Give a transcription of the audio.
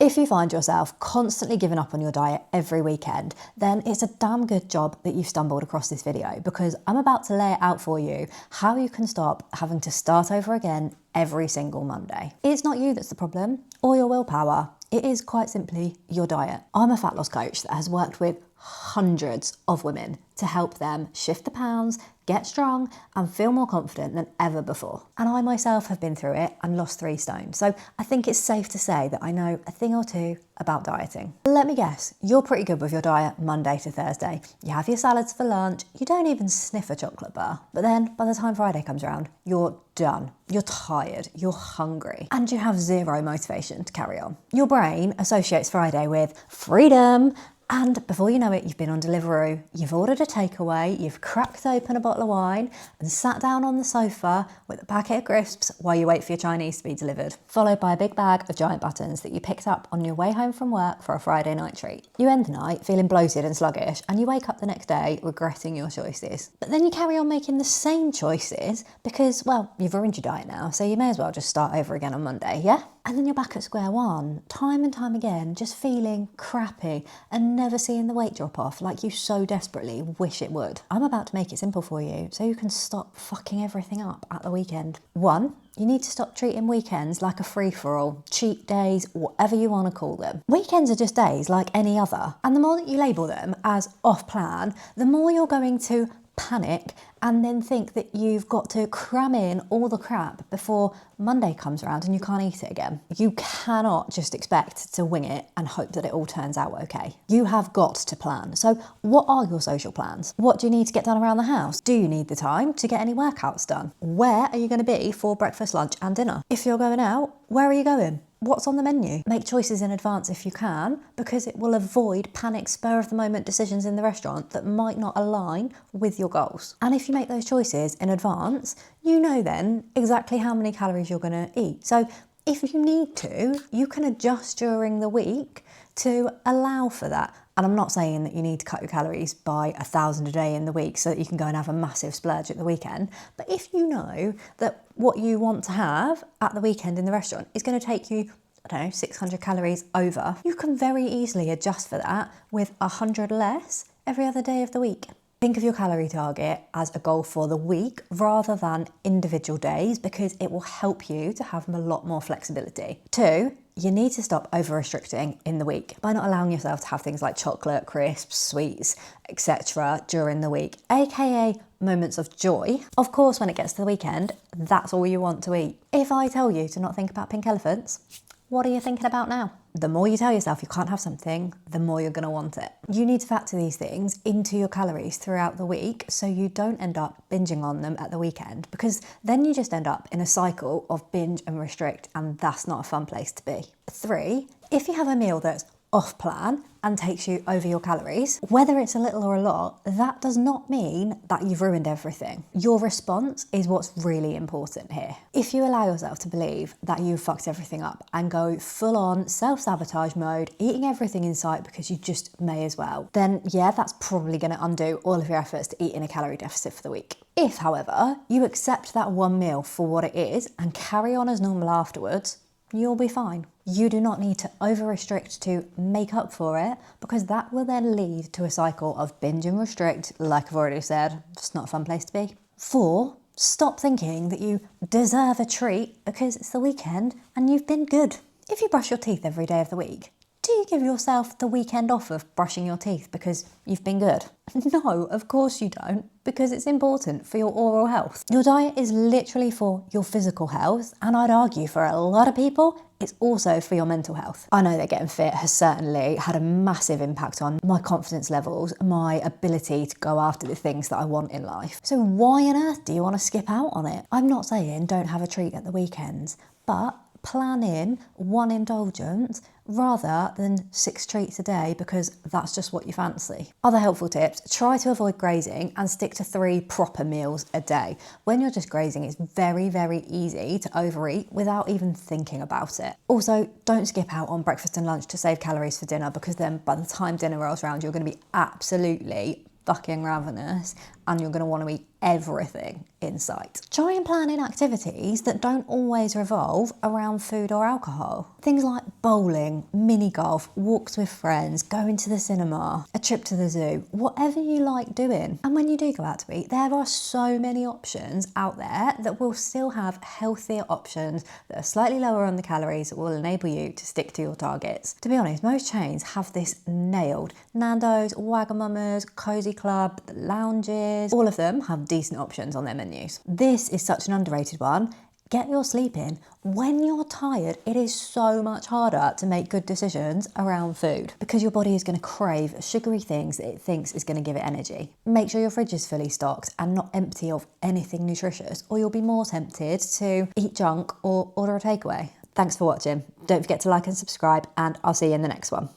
If you find yourself constantly giving up on your diet every weekend, then it's a damn good job that you've stumbled across this video, because I'm about to lay it out for you how you can stop having to start over again every single Monday. It's not you that's the problem or your willpower. It is quite simply your diet. I'm a fat loss coach that has worked with hundreds of women to help them shift the pounds, get strong and feel more confident than ever before. And I myself have been through it and lost 3 stone. So I think it's safe to say that I know a thing or two about dieting. Let me guess, you're pretty good with your diet Monday to Thursday. You have your salads for lunch, you don't even sniff a chocolate bar. But then by the time Friday comes around, you're done. You're tired, you're hungry, and you have zero motivation to carry on. Your brain associates Friday with freedom, and before you know it, you've been on Deliveroo, you've ordered a takeaway, you've cracked open a bottle of wine and sat down on the sofa with a packet of crisps while you wait for your Chinese to be delivered, followed by a big bag of giant buttons that you picked up on your way home from work for a Friday night treat. You end the night feeling bloated and sluggish, and you wake up the next day regretting your choices. But then you carry on making the same choices because, well, you've ruined your diet now, so you may as well just start over again on Monday, yeah? And then you're back at square one, time and time again, just feeling crappy and never seeing the weight drop off like you so desperately wish it would. I'm about to make it simple for you so you can stop fucking everything up at the weekend. 1, you need to stop treating weekends like a free-for-all, cheat days, whatever you want to call them. Weekends are just days like any other, and the more that you label them as off-plan, the more you're going to panic and then think that you've got to cram in all the crap before Monday comes around and you can't eat it again. You cannot just expect to wing it and hope that it all turns out okay. You have got to plan. So what are your social plans? What do you need to get done around the house? Do you need the time to get any workouts done? Where are you going to be for breakfast, lunch and dinner? If you're going out, where are you going? What's on the menu? Make choices in advance if you can, because it will avoid panic, spur of the moment decisions in the restaurant that might not align with your goals. And if you make those choices in advance, you know then exactly how many calories you're going to eat. So if you need to, you can adjust during the week to allow for that. And I'm not saying that you need to cut your calories by 1,000 a day in the week so that you can go and have a massive splurge at the weekend. But if you know that what you want to have at the weekend in the restaurant is going to take you, I don't know, 600 calories over, you can very easily adjust for that with 100 less every other day of the week. Think of your calorie target as a goal for the week rather than individual days, because it will help you to have a lot more flexibility. 2, you need to stop over-restricting in the week by not allowing yourself to have things like chocolate, crisps, sweets, etc. during the week, aka moments of joy. Of course, when it gets to the weekend, that's all you want to eat. If I tell you to not think about pink elephants, what are you thinking about now? The more you tell yourself you can't have something, the more you're going to want it. You need to factor these things into your calories throughout the week so you don't end up binging on them at the weekend, because then you just end up in a cycle of binge and restrict, and that's not a fun place to be. 3, if you have a meal that's off plan and takes you over your calories, whether it's a little or a lot, that does not mean that you've ruined everything. Your response is what's really important here. If you allow yourself to believe that you've fucked everything up and go full on self-sabotage mode, eating everything in sight because you just may as well, then yeah, that's probably going to undo all of your efforts to eat in a calorie deficit for the week. If, however, you accept that one meal for what it is and carry on as normal afterwards, you'll be fine. You do not need to over-restrict to make up for it, because that will then lead to a cycle of binge and restrict, like I've already said. It's not a fun place to be. 4, stop thinking that you deserve a treat because it's the weekend and you've been good. If you brush your teeth every day of the week, do you give yourself the weekend off of brushing your teeth because you've been good? No, of course you don't, because it's important for your oral health. Your diet is literally for your physical health, and I'd argue for a lot of people, it's also for your mental health. I know that getting fit has certainly had a massive impact on my confidence levels, my ability to go after the things that I want in life. So why on earth do you want to skip out on it? I'm not saying don't have a treat at the weekends, but plan in one indulgence rather than 6 treats a day because that's just what you fancy. Other helpful tips: try to avoid grazing and stick to 3 proper meals a day. When you're just grazing, it's very, very easy to overeat without even thinking about it. Also, don't skip out on breakfast and lunch to save calories for dinner, because then by the time dinner rolls around, you're going to be absolutely fucking ravenous and you're going to want to eat everything in sight. Try and plan in activities that don't always revolve around food or alcohol. Things like bowling, mini golf, walks with friends, going to the cinema, a trip to the zoo, whatever you like doing. And when you do go out to eat, there are so many options out there that will still have healthier options that are slightly lower on the calories that will enable you to stick to your targets. To be honest, most chains have this nailed. Nando's, Wagamama's, Cozy Club, the lounges, all of them have decent options on their menus. This is such an underrated one. Get your sleep in. When you're tired, it is so much harder to make good decisions around food because your body is going to crave sugary things that it thinks is going to give it energy. Make sure your fridge is fully stocked and not empty of anything nutritious, or you'll be more tempted to eat junk or order a takeaway. Thanks for watching. Don't forget to like and subscribe, and I'll see you in the next one.